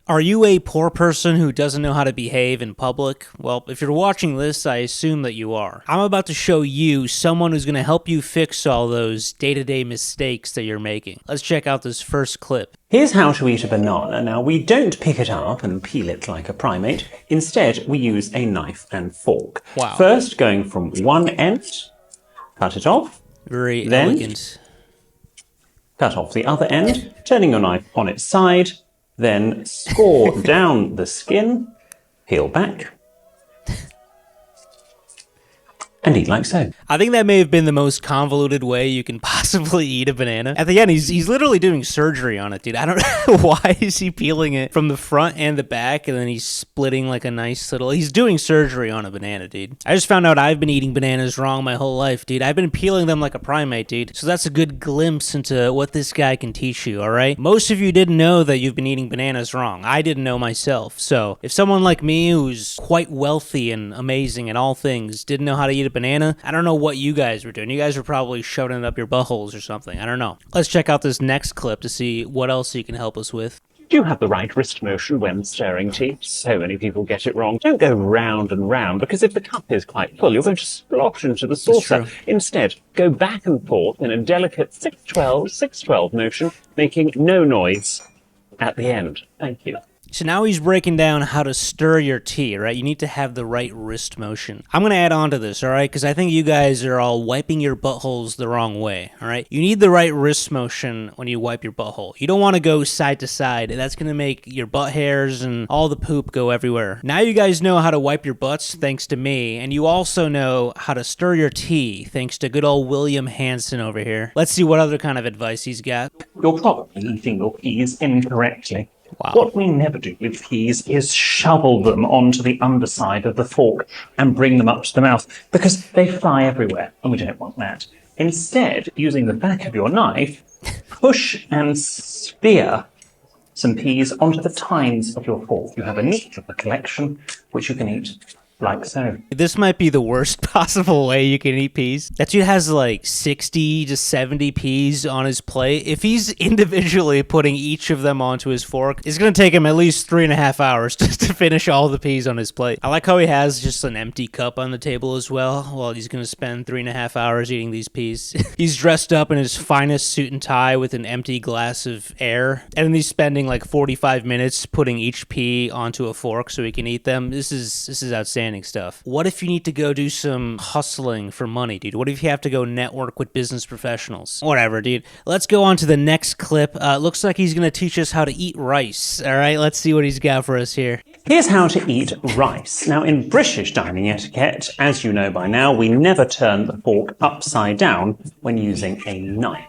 Are you a poor person who doesn't know how to behave in public? Well, if you're watching this, I assume that you are. I'm about to show you someone who's going to help you fix all those day-to-day mistakes that you're making. Let's check out this first clip. Here's how to eat a banana. Now, we don't pick it up and peel it like a primate. Instead, we use a knife and fork. Wow. First, going from one end, cut it off. Very then, elegant. Cut off the other end, turning your knife on its side. Then score down the skin, peel back, and eat like so. I think that may have been the most convoluted way you can possibly eat a banana. At the end, he's literally doing surgery on it, dude. I don't know why is he peeling it from the front and the back, and then he's splitting like a nice little... He's doing surgery on a banana, dude. I just found out I've been eating bananas wrong my whole life, dude. I've been peeling them like a primate, dude. So that's a good glimpse into what this guy can teach you, all right? Most of you didn't know that you've been eating bananas wrong. I didn't know myself. So if someone like me, who's quite wealthy and amazing in all things, didn't know how to eat a banana, I don't know what you guys were doing. You guys were probably shoving it up your buttholes or something. I don't know. Let's check out this next clip to see what else he can help us with. Do you have the right wrist motion when stirring tea? So many people get it wrong. Don't go round and round, because if the cup is quite full, you're going to splot into the saucer. Instead, go back and forth in a delicate 6-12, 6-12 motion, making no noise at the end. Thank you. So now he's breaking down how to stir your tea, right? You need to have the right wrist motion. I'm going to add on to this, all right? Because I think you guys are all wiping your buttholes the wrong way, all right? You need the right wrist motion when you wipe your butthole. You don't want to go side to side. That's going to make your butt hairs and all the poop go everywhere. Now you guys know how to wipe your butts, thanks to me, and you also know how to stir your tea, thanks to good old William Hanson over here. Let's see what other kind of advice he's got. You're probably eating your peas incorrectly. Wow. What we never do with peas is shovel them onto the underside of the fork and bring them up to the mouth, because they fly everywhere, and we don't want that. Instead, using the back of your knife, push and spear some peas onto the tines of your fork. You have a neat little collection, which you can eat like so. This might be the worst possible way you can eat peas. That dude has like 60 to 70 peas on his plate. If he's individually putting each of them onto his fork, it's gonna take him at least 3.5 hours just to finish all the peas on his plate. I like how he has just an empty cup on the table as well. Well, he's gonna spend 3.5 hours eating these peas. He's dressed up in his finest suit and tie with an empty glass of air, and then he's spending like 45 minutes putting each pea onto a fork so he can eat them. This is outstanding stuff. What if you need to go do some hustling for money, dude? What if you have to go network with business professionals? Whatever, dude. Let's go on to the next clip. Looks like he's going to teach us how to eat rice. All right, let's see what he's got for us here. Here's how to eat rice. Now, in British dining etiquette, as you know by now, we never turn the fork upside down when using a knife.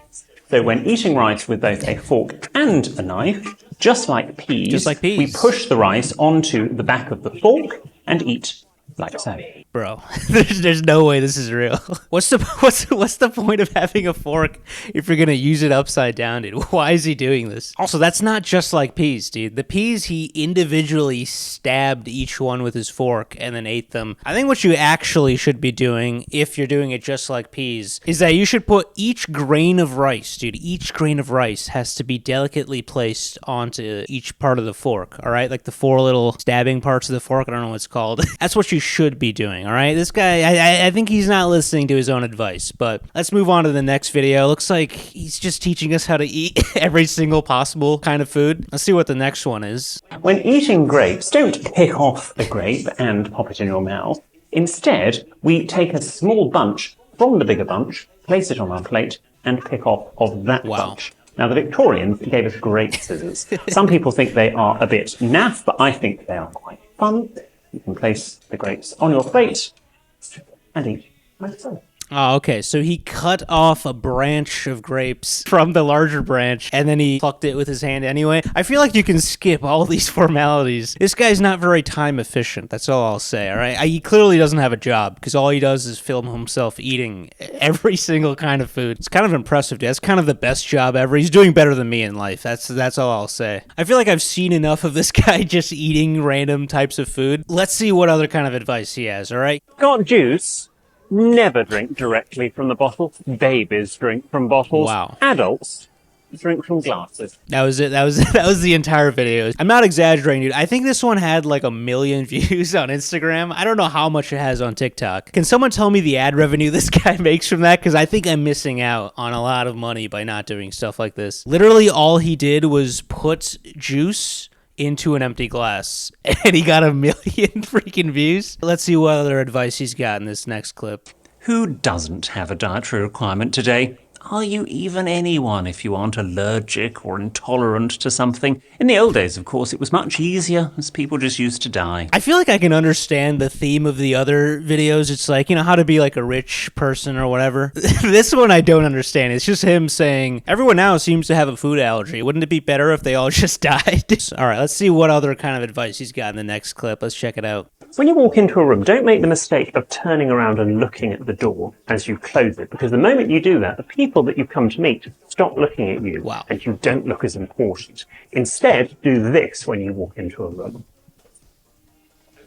So when eating rice with both a fork and a knife, just like peas, we push the rice onto the back of the fork and eat like so. Bro, there's no way this is real. What's the point of having a fork if you're gonna use it upside down, dude? Why is he doing this? Also, that's not just like peas, dude. The peas, he individually stabbed each one with his fork and then ate them. I think what you actually should be doing, if you're doing it just like peas, is that you should put each grain of rice, dude, each grain of rice has to be delicately placed onto each part of the fork, all right? Like the 4 little stabbing parts of the fork, I don't know what it's called. That's what you should be doing, all right? This guy, I think he's not listening to his own advice, but let's move on to the next video. Looks like he's just teaching us how to eat every single possible kind of food. Let's see what the next one is. When eating grapes, don't pick off a grape and pop it in your mouth. Instead, we take a small bunch from the bigger bunch, place it on our plate, and pick off of that bunch. Now, the Victorians gave us great scissors. Some people think they are a bit naff, but I think they are quite fun. You can place the grapes on your plate and eat like so. Oh, okay. So he cut off a branch of grapes from the larger branch, and then he plucked it with his hand anyway. I feel like you can skip all these formalities. This guy's not very time efficient. That's all I'll say, all right? He clearly doesn't have a job, because all he does is film himself eating every single kind of food. It's kind of impressive, dude. That's kind of the best job ever. He's doing better than me in life. That's all I'll say. I feel like I've seen enough of this guy just eating random types of food. Let's see what other kind of advice he has, all right? Got juice? Never drink directly from the bottle. Babies drink from bottles. Wow. Adults drink from glasses. That was it. That was the entire video. I'm not exaggerating, dude. I think this one had like 1 million views on Instagram. I don't know how much it has on TikTok. Can someone tell me the ad revenue this guy makes from that? Because I think I'm missing out on a lot of money by not doing stuff like this. Literally all he did was put juice into an empty glass, and he got 1 million freaking views. Let's see what other advice he's got in this next clip. Who doesn't have a dietary requirement today? Are you even anyone if you aren't allergic or intolerant to something? In the old days, of course, it was much easier, as people just used to die. I feel like I can understand the theme of the other videos. It's like, you know, how to be like a rich person or whatever. This one I don't understand. It's just him saying, everyone now seems to have a food allergy. Wouldn't it be better if they all just died? All right, let's see what other kind of advice he's got in the next clip. Let's check it out. When you walk into a room, don't make the mistake of turning around and looking at the door as you close it, because the moment you do that, the people that you've come to meet stop looking at you, Wow. and you don't look as important. Instead, do this when you walk into a room.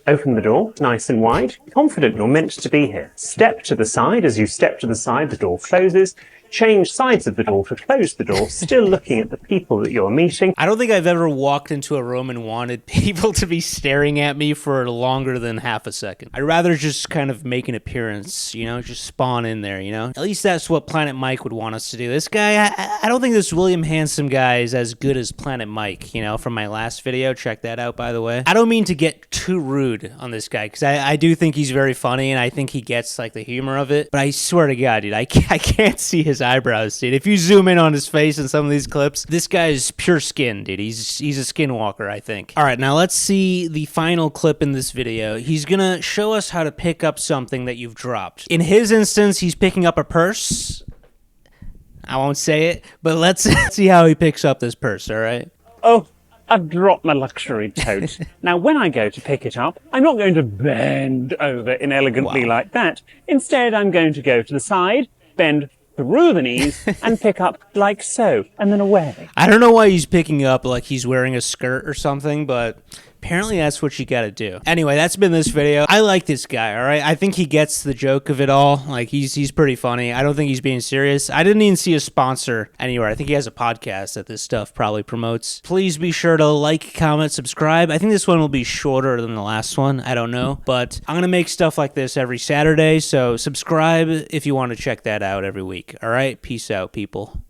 Open the door, nice and wide, confident you're meant to be here. Step to the side. As you step to the side, the door closes. Change sides of the door to close the door, still looking at the people that you're meeting. I don't think I've ever walked into a room and wanted people to be staring at me for longer than half a second. I'd rather just kind of make an appearance, you know, just spawn in there, you know? At least that's what Planet Mike would want us to do. This guy, I don't think this William Hanson guy is as good as Planet Mike, you know, from my last video. Check that out, by the way. I don't mean to get too rude on this guy, because I do think he's very funny, and I think he gets, like, the humor of it. But I swear to God, dude, I can't see his eyebrows, dude. If you zoom in on his face in some of these clips, this guy is pure skin, dude. He's a skinwalker, I think. All right, now let's see the final clip in this video. He's gonna show us how to pick up something that you've dropped. In his instance, he's picking up a purse. I won't say it, but let's see how he picks up this purse, all right? Oh, I've dropped my luxury tote. Now, when I go to pick it up, I'm not going to bend over inelegantly like that. Instead, I'm going to go to the side, bend through the knees, and pick up like so, and then away. I don't know why he's picking up like he's wearing a skirt or something, but apparently that's what you gotta do. Anyway, that's been this video. I like this guy, all right? I think he gets the joke of it all. Like, he's pretty funny. I don't think he's being serious. I didn't even see a sponsor anywhere. I think he has a podcast that this stuff probably promotes. Please be sure to like, comment, subscribe. I think this one will be shorter than the last one. I don't know. But I'm gonna make stuff like this every Saturday, so subscribe if you want to check that out every week. All right? Peace out, people.